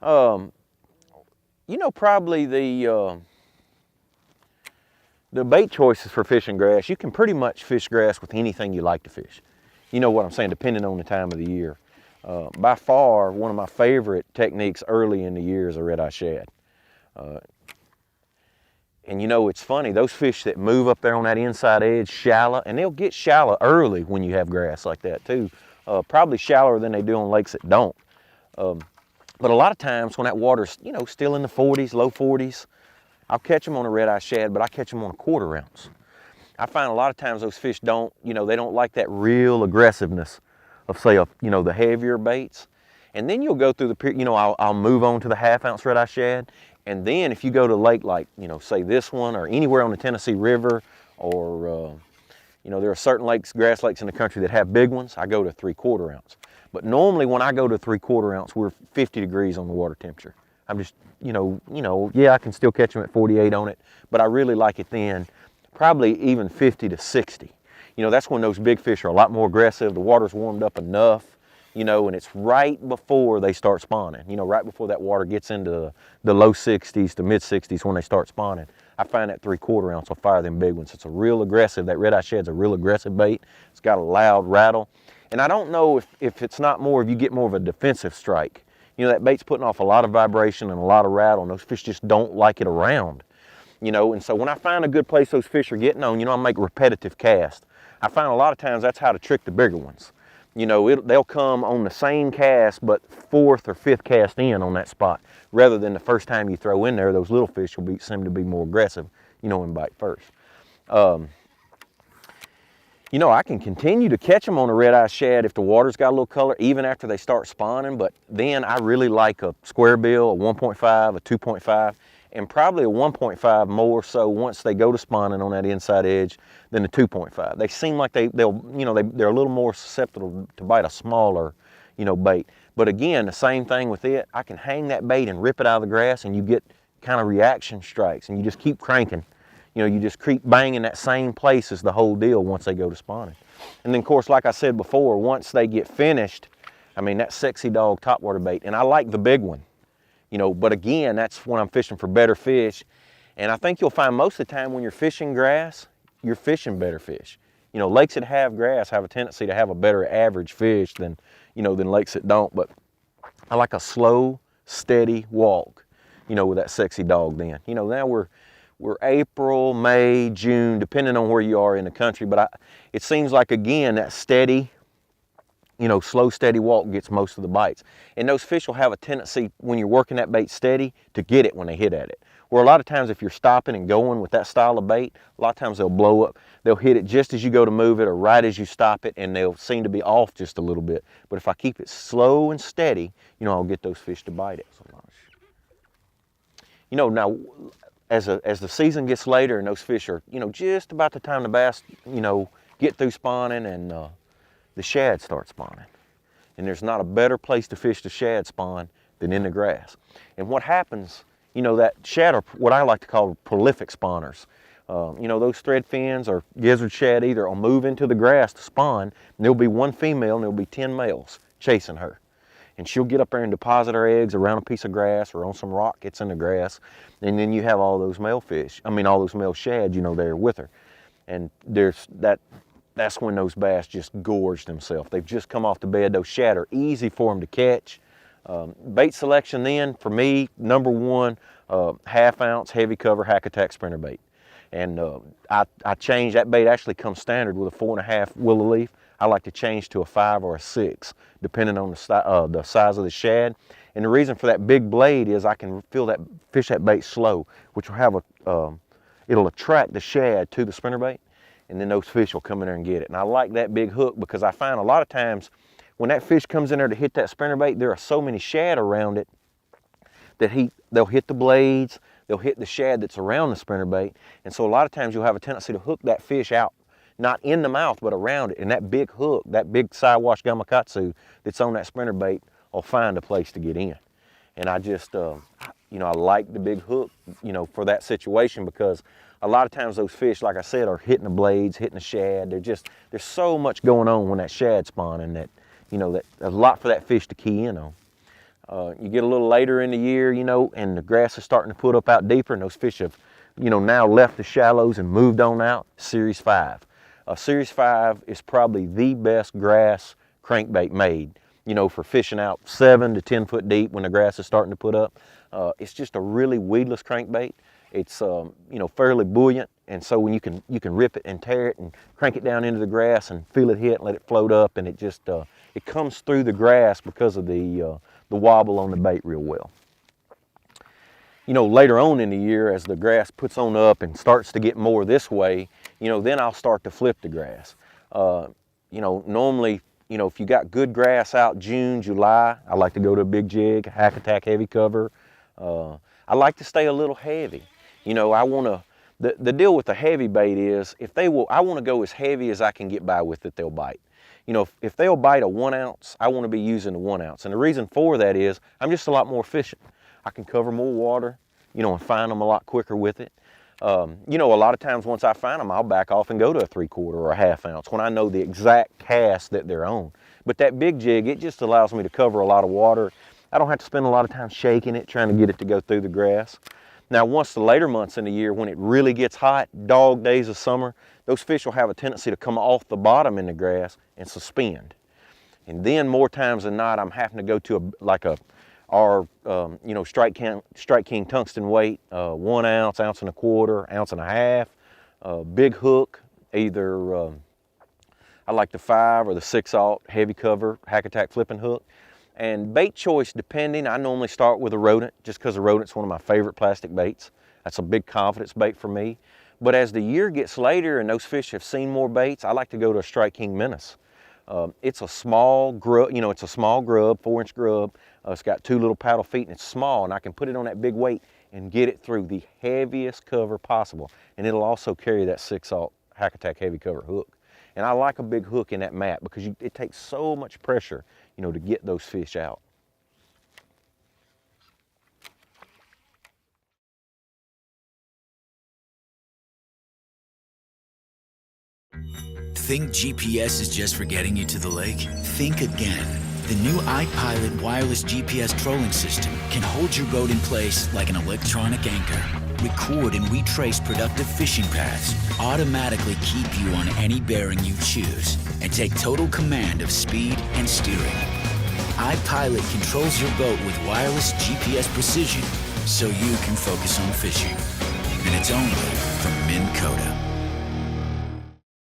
You know, probably the bait choices for fishing grass, you can pretty much fish grass with anything you like to fish. You know what I'm saying, depending on the time of the year. By far, one of my favorite techniques early in the year is a red-eye shad. And you know, it's funny, those fish that move up there on that inside edge shallow, and they'll get shallow early when you have grass like that too. Probably shallower than they do on lakes that don't. But a lot of times when that water's, you know, still in the 40s, low 40s, I'll catch them on a red-eye shad, but I catch them on a 1/4 ounce. I find a lot of times those fish don't, you know, they don't like that real aggressiveness of, say, you know, the heavier baits. And then you'll go through the, you know, I'll move on to the 1/2 ounce red-eye shad. And then if you go to a lake like, you know, say this one or anywhere on the Tennessee River or, you know, there are certain lakes, grass lakes in the country that have big ones, I go to 3/4 ounce. But normally when I go to 3/4 ounce, we're 50 degrees on the water temperature. I'm just, you know, yeah, I can still catch them at 48 on it, but I really like it then, probably even 50 to 60. You know, that's when those big fish are a lot more aggressive, the water's warmed up enough, you know, and it's right before they start spawning, you know, right before that water gets into the low 60s to mid 60s when they start spawning. I find that 3/4 ounce will fire them big ones. It's a real aggressive, that red-eye shad's a real aggressive bait. It's got a loud rattle. And I don't know if it's not more, if you get more of a defensive strike. You know, that bait's putting off a lot of vibration and a lot of rattle, and those fish just don't like it around. You know, and so when I find a good place those fish are getting on, you know, I make repetitive casts. I find a lot of times that's how to trick the bigger ones. You know, they'll come on the same cast, but 4th or 5th cast in on that spot, rather than the first time you throw in there, those little fish will seem to be more aggressive, you know, and bite first. You know, I can continue to catch them on a red-eye shad if the water's got a little color, even after they start spawning, but then I really like a square bill, a 1.5, a 2.5, and probably a 1.5 more so once they go to spawning on that inside edge than the 2.5. They seem like they're a little more susceptible to bite a smaller, you know, bait. But again, the same thing with it. I can hang that bait and rip it out of the grass, and you get kind of reaction strikes, and you just keep cranking. You know, you just keep banging that same place as the whole deal once they go to spawning. And then, of course, like I said before, once they get finished, I mean, that sexy dog topwater bait, and I like the big one, you know, but again, that's when I'm fishing for better fish. And I think you'll find most of the time when you're fishing grass, you're fishing better fish. You know, lakes that have grass have a tendency to have a better average fish than, you know, than lakes that don't. But I like a slow, steady walk, you know, with that sexy dog then. You know, now we're April, May, June, depending on where you are in the country, but it seems like, again, that steady, you know, slow, steady walk gets most of the bites. And those fish will have a tendency, when you're working that bait steady, to get it when they hit at it. Where a lot of times if you're stopping and going with that style of bait, a lot of times they'll blow up. They'll hit it just as you go to move it or right as you stop it, and they'll seem to be off just a little bit. But if I keep it slow and steady, you know, I'll get those fish to bite it. You know, now, as the season gets later and those fish are, you know, just about the time the bass, you know, get through spawning and the shad start spawning. And there's not a better place to fish the shad spawn than in the grass. And what happens, you know, that shad are what I like to call prolific spawners. You know, those thread fins or gizzard shad either will move into the grass to spawn, and there'll be one female and there'll be 10 males chasing her. And she'll get up there and deposit her eggs around a piece of grass or on some rock that's in the grass. And then you have all those male fish, all those male shad, you know, there with her. And that's when those bass just gorge themselves. They've just come off the bed. Those shad are easy for them to catch. Bait selection then, for me, number one, 1/2 ounce heavy cover hack attack sprinter bait. And I change, that bait actually comes standard with a 4.5 willow leaf. I like to change to a 5 or a 6, depending on the size of the shad. And the reason for that big blade is I can fish that bait slow, which will have it'll attract the shad to the spinner bait, and then those fish will come in there and get it. And I like that big hook because I find a lot of times when that fish comes in there to hit that spinner bait, there are so many shad around it that they'll hit the blades, they'll hit the shad that's around the spinner bait. And so a lot of times you'll have a tendency to hook that fish out, not in the mouth, but around it. And that big hook, that big sidewash gamakatsu that's on that spinner bait will find a place to get in. And I just, you know, I like the big hook, you know, for that situation, because a lot of times those fish, like I said, are hitting the blades, hitting the shad. There's so much going on when that shad's spawning that, you know, that there's a lot for that fish to key in on. You get a little later in the year, you know, and the grass is starting to put up out deeper, and those fish have, you know, now left the shallows and moved on out. Series 5. Series 5 is probably the best grass crankbait made, you know, for fishing out 7 to 10 foot deep when the grass is starting to put up. It's just a really weedless crankbait. It's you know, fairly buoyant, and so when you can rip it and tear it and crank it down into the grass and feel it hit and let it float up, and it just it comes through the grass because of the wobble on the bait real well. You know, later on in the year, as the grass puts on up and starts to get more this way, you know, then I'll start to flip the grass. You know, normally, you know, if you got good grass out June, July, I like to go to a big jig, Hack Attack heavy cover. I like to stay a little heavy. You know, I want to, the deal with the heavy bait is, if they will, I want to go as heavy as I can get by with that they'll bite. You know, if they'll bite a 1 ounce, I want to be using a 1 ounce. And the reason for that is, I'm just a lot more efficient. I can cover more water, you know, and find them a lot quicker with it. You know, a lot of times once I find them, I'll back off and go to a 3/4 or a 1/2 ounce when I know the exact cast that they're on. But that big jig, it just allows me to cover a lot of water. I don't have to spend a lot of time shaking it, trying to get it to go through the grass. Now, once the later months in the year, when it really gets hot, dog days of summer, those fish will have a tendency to come off the bottom in the grass and suspend. And then more times than not, I'm having to go to our you know, Strike King tungsten weight, 1 ounce, 1.25 ounces, 1.5 ounces, big hook, either I like the 5 or the 6/0 heavy cover Hack Attack flipping hook. And bait choice depending, I normally start with a rodent, just because a rodent's one of my favorite plastic baits. That's a big confidence bait for me. But as the year gets later and those fish have seen more baits, I like to go to a Strike King Menace. It's a small grub, you know, it's a small grub, 4-inch grub. It's got 2 little paddle feet and it's small, and I can put it on that big weight and get it through the heaviest cover possible. And it'll also carry that 6/0 Hack Attack heavy cover hook. And I like a big hook in that mat because it takes so much pressure, you know, to get those fish out. Think GPS is just for getting you to the lake? Think again. The new Ipilot wireless GPS trolling system can hold your boat in place like an electronic anchor, record and retrace productive fishing paths, automatically keep you on any bearing you choose, and take total command of speed and steering. Ipilot controls your boat with wireless GPS precision so you can focus on fishing. And it's only from Minn Kota.